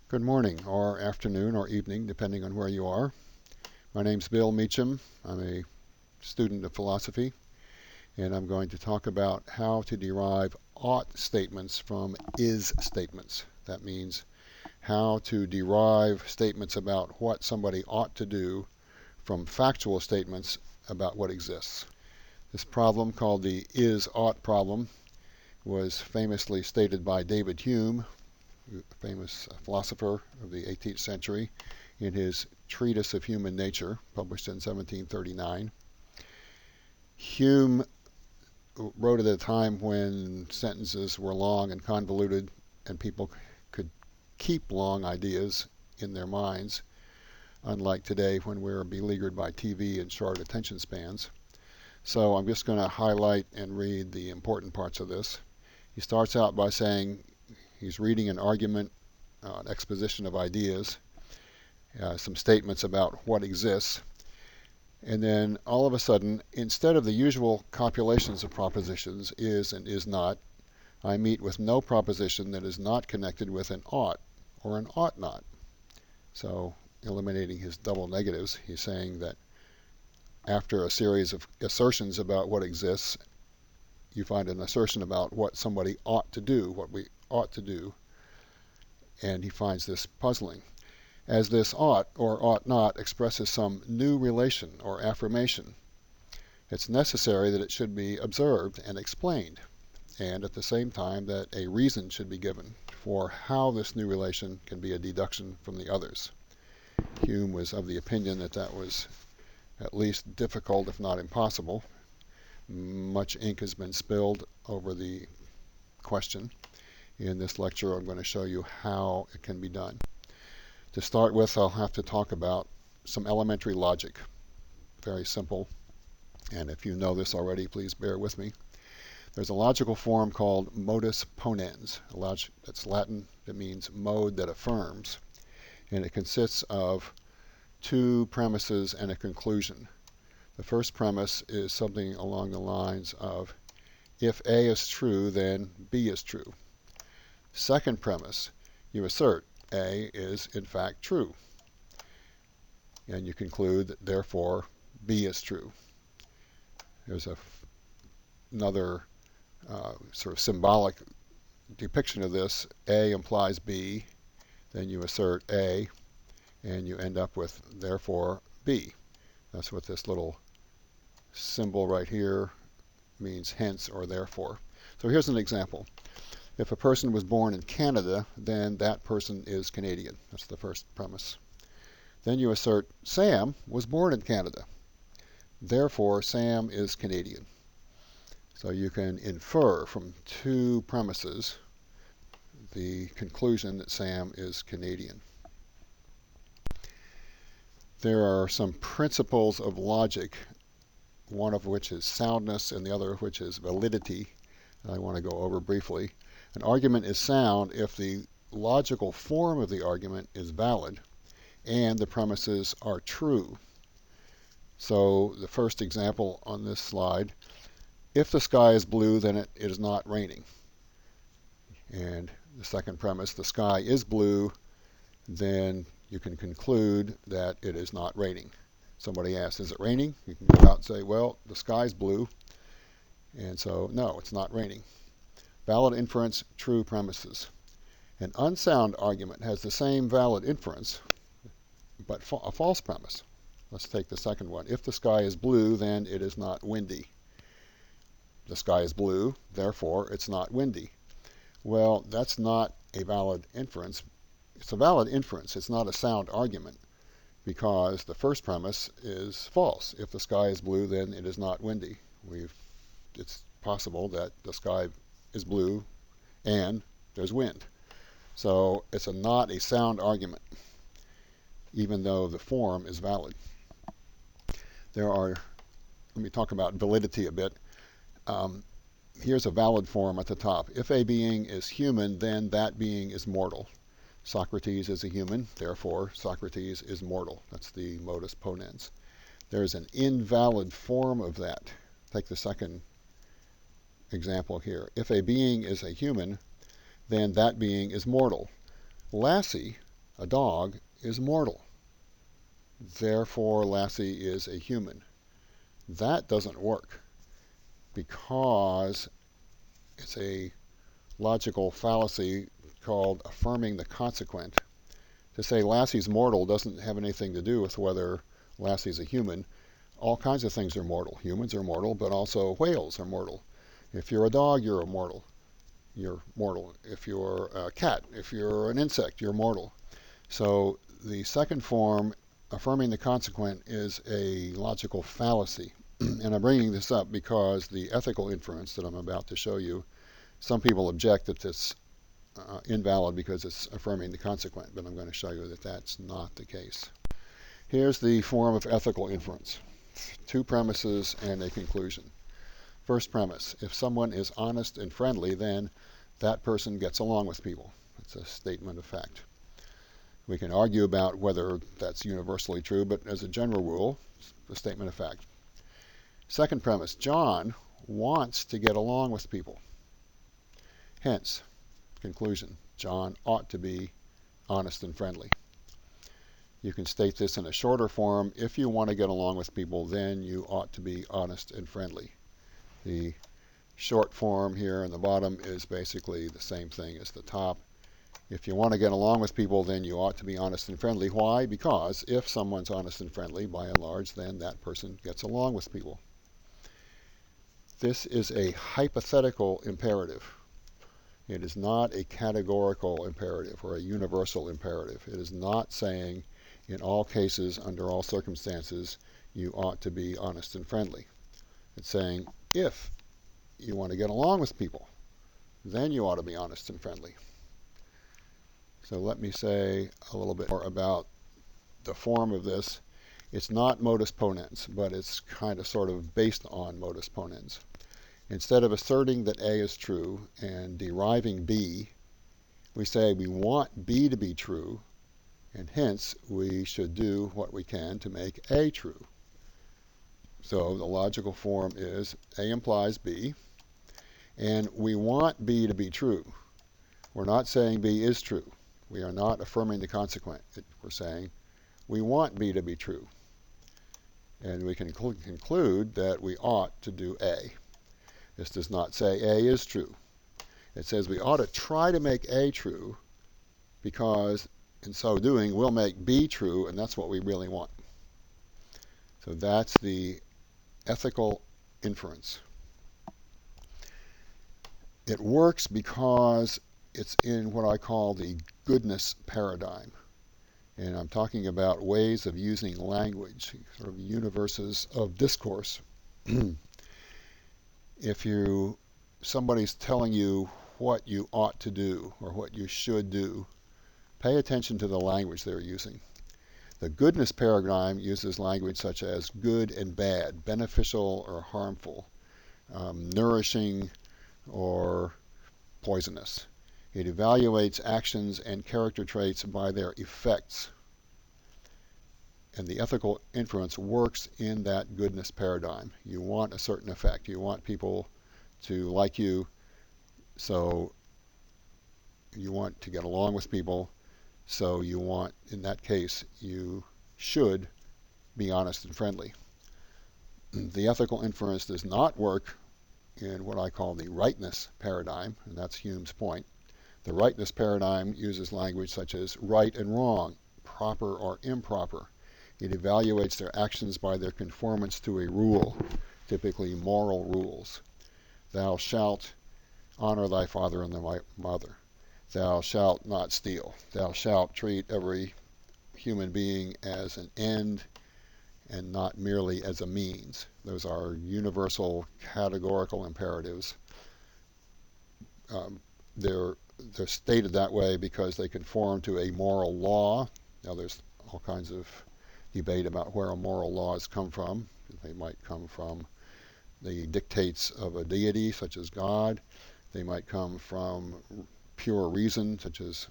Good morning, or afternoon, or evening, depending on where you are. My name's Bill Meacham. I'm a student of philosophy, and I'm going to talk about how to derive ought statements from is statements. That means how to derive statements about what somebody ought to do from factual statements about what exists. This problem, called the is-ought problem, was famously stated by David Hume, a famous philosopher of the 18th century, in his Treatise of Human Nature, published in 1739. Hume wrote at a time when sentences were long and convoluted and people could keep long ideas in their minds, unlike today when we're beleaguered by TV and short attention spans. So I'm just going to highlight and read the important parts of this. He starts out by saying he's reading an argument, an exposition of ideas, some statements about what exists, and then all of a sudden, instead of the usual copulations of propositions, is and is not, I meet with no proposition that is not connected with an ought or an ought not. So, eliminating his double negatives, he's saying that after a series of assertions about what exists, you find an assertion about what somebody ought to do, what we ought to do, and he finds this puzzling. As this ought or ought not expresses some new relation or affirmation, it's necessary that it should be observed and explained, and at the same time that a reason should be given for how this new relation can be a deduction from the others. Hume was of the opinion that that was at least difficult, if not impossible. Much ink has been spilled over the question. In this lecture, I'm going to show you how it can be done. To start with, I'll have to talk about some elementary logic. Very simple. And if you know this already, please bear with me. There's a logical form called Modus Ponens. That's Latin. It means mode that affirms. And it consists of two premises and a conclusion. The first premise is something along the lines of, if A is true, then B is true. Second premise, you assert A is in fact true. And you conclude that therefore B is true. There's another sort of symbolic depiction of this. A implies B, then you assert A, and you end up with therefore B. That's what this little symbol right here means, hence or therefore. So here's an example. If a person was born in Canada, then that person is Canadian. That's the first premise. Then you assert Sam was born in Canada. Therefore, Sam is Canadian. So you can infer from two premises the conclusion that Sam is Canadian. There are some principles of logic, one of which is soundness and the other of which is validity, that I want to go over briefly. An argument is sound if the logical form of the argument is valid and the premises are true. So the first example on this slide, if the sky is blue, then it is not raining. And the second premise, the sky is blue, then you can conclude that it is not raining. Somebody asks, is it raining? You can go out and say, well, the sky's blue, and so no, it's not raining. Valid inference, true premises. An unsound argument has the same valid inference, but a false premise. Let's take the second one. If the sky is blue, then it is not windy. The sky is blue, therefore it's not windy. Well, that's not a valid inference. It's a valid inference. It's not a sound argument because the first premise is false. If the sky is blue, then it is not windy. It's possible that the sky is blue and there's wind. So it's not a sound argument, even though the form is valid. Let me talk about validity a bit. Here's a valid form at the top. If a being is human, then that being is mortal. Socrates is a human, therefore Socrates is mortal. That's the modus ponens. There's an invalid form of that. Take the second example here. If a being is a human, then that being is mortal. Lassie A dog is mortal. Therefore, Lassie is a human. That doesn't work because it's a logical fallacy called affirming the consequent. To say Lassie's mortal doesn't have anything to do with whether Lassie's a human. All kinds of things are mortal. Humans are mortal, but also whales are mortal. If you're a dog, you're immortal. You're mortal. If you're a cat, if you're an insect, you're mortal. So the second form, affirming the consequent, is a logical fallacy. And I'm bringing this up because the ethical inference that I'm about to show you, some people object that it's invalid because it's affirming the consequent, but I'm going to show you that that's not the case. Here's the form of ethical inference. Two premises and a conclusion. First premise, if someone is honest and friendly, then that person gets along with people. It's a statement of fact. We can argue about whether that's universally true, but as a general rule, it's a statement of fact. Second premise, John wants to get along with people. Hence, conclusion, John ought to be honest and friendly. You can state this in a shorter form. If you want to get along with people, then you ought to be honest and friendly. The short form here in the bottom is basically the same thing as the top. If you want to get along with people, then you ought to be honest and friendly. Why? Because if someone's honest and friendly, by and large, then that person gets along with people. This is a hypothetical imperative. It is not a categorical imperative or a universal imperative. It is not saying in all cases, under all circumstances, you ought to be honest and friendly. It's saying if you want to get along with people, then you ought to be honest and friendly. So let me say a little bit more about the form of this. It's not modus ponens, but it's kind of sort of based on modus ponens. Instead of asserting that A is true and deriving B, we say we want B to be true, and hence we should do what we can to make A true. So the logical form is A implies B, and we want B to be true. We're not saying B is true. We are not affirming the consequent. We're saying we want B to be true. And we can conclude that we ought to do A. This does not say A is true. It says we ought to try to make A true because in so doing we'll make B true, and that's what we really want. So that's the ethical inference. It works because it's in what I call the goodness paradigm. And I'm talking about ways of using language, sort of universes of discourse. If somebody's telling you what you ought to do or what you should do, pay attention to the language they're using. The goodness paradigm uses language such as good and bad, beneficial or harmful, nourishing or poisonous. It evaluates actions and character traits by their effects. And the ethical inference works in that goodness paradigm. You want a certain effect. You want people to like you, so you want to get along with people. So you want, in that case, you should be honest and friendly. The ethical inference does not work in what I call the rightness paradigm, and that's Hume's point. The rightness paradigm uses language such as right and wrong, proper or improper. It evaluates their actions by their conformance to a rule, typically moral rules. Thou shalt honor thy father and thy mother. Thou shalt not steal. Thou shalt treat every human being as an end and not merely as a means. Those are universal categorical imperatives. They're stated that way because they conform to a moral law. Now there's all kinds of debate about where moral laws come from. They might come from the dictates of a deity such as God. They might come from pure reason such as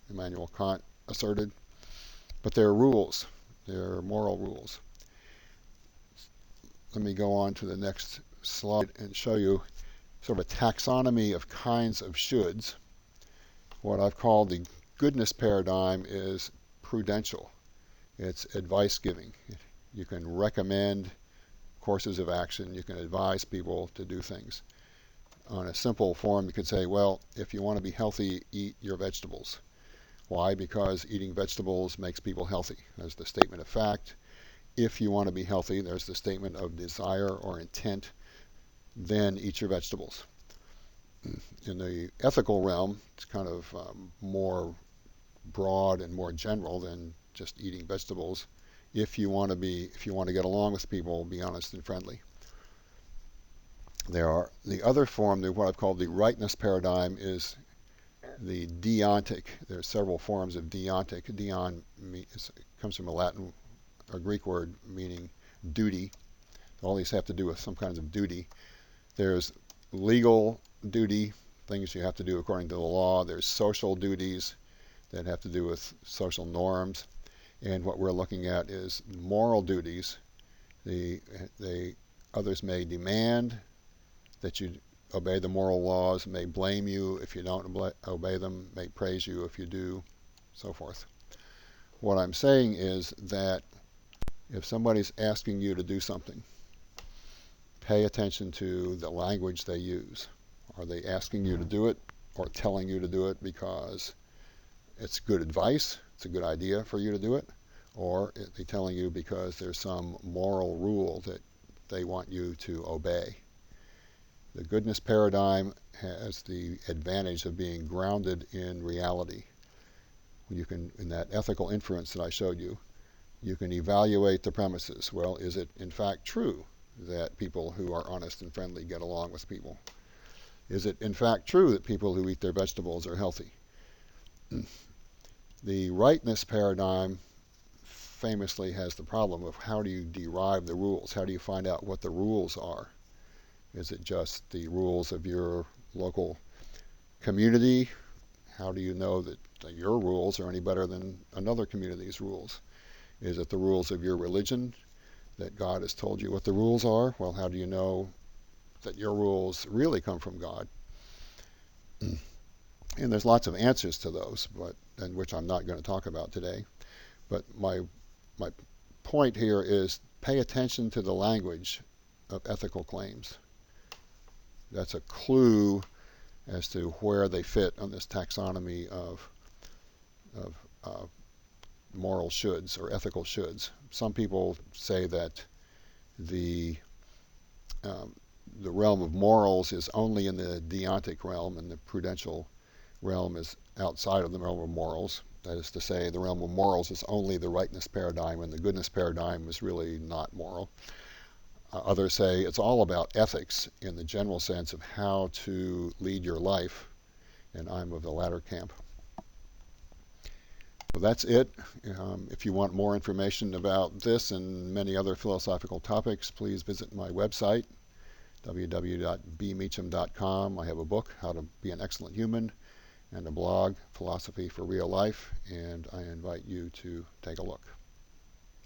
Immanuel Kant asserted. But they're rules. They're moral rules. Let me go on to the next slide and show you sort of a taxonomy of kinds of shoulds. What I've called the goodness paradigm is prudential. It's advice giving. You can recommend courses of action. You can advise people to do things. On a simple form, you could say, well, if you want to be healthy, eat your vegetables. Why? Because eating vegetables makes people healthy. There's the statement of fact. If you want to be healthy, there's the statement of desire or intent. Then eat your vegetables. In the ethical realm, it's kind of more broad and more general than just eating vegetables. If you want to get along with people, be honest and friendly. There are the other form, what I've called the rightness paradigm, is the Deontic. There are several forms of Deontic. Deon comes from a Latin or Greek word meaning duty. All these have to do with some kinds of duty. There's legal duty, things you have to do according to the law. There's social duties that have to do with social norms. And what we're looking at is moral duties. Others may demand that you obey the moral laws, may blame you if you don't obey them, may praise you if you do, so forth. What I'm saying is that if somebody's asking you to do something, pay attention to the language they use. Are they asking you to do it or telling you to do it because it's good advice, it's a good idea for you to do it, or are they telling you because there's some moral rule that they want you to obey? The goodness paradigm has the advantage of being grounded in reality. You can, in that ethical inference that I showed you, you can evaluate the premises. Well, is it in fact true that people who are honest and friendly get along with people? Is it in fact true that people who eat their vegetables are healthy? The rightness paradigm famously has the problem of how do you derive the rules? How do you find out what the rules are? Is it just the rules of your local community? How do you know that your rules are any better than another community's rules? Is it the rules of your religion, that God has told you what the rules are? Well, how do you know that your rules really come from God? And there's lots of answers to those, and which I'm not going to talk about today. But my point here is pay attention to the language of ethical claims. That's a clue as to where they fit on this taxonomy of moral shoulds or ethical shoulds. Some people say that the realm of morals is only in the Deontic realm, and the Prudential realm is outside of the realm of morals. That is to say, the realm of morals is only the rightness paradigm, and the goodness paradigm is really not moral. Others say it's all about ethics in the general sense of how to lead your life, and I'm of the latter camp. So that's it. If you want more information about this and many other philosophical topics, please visit my website, www.bmeacham.com. I have a book, How to Be an Excellent Human, and a blog, Philosophy for Real Life, and I invite you to take a look.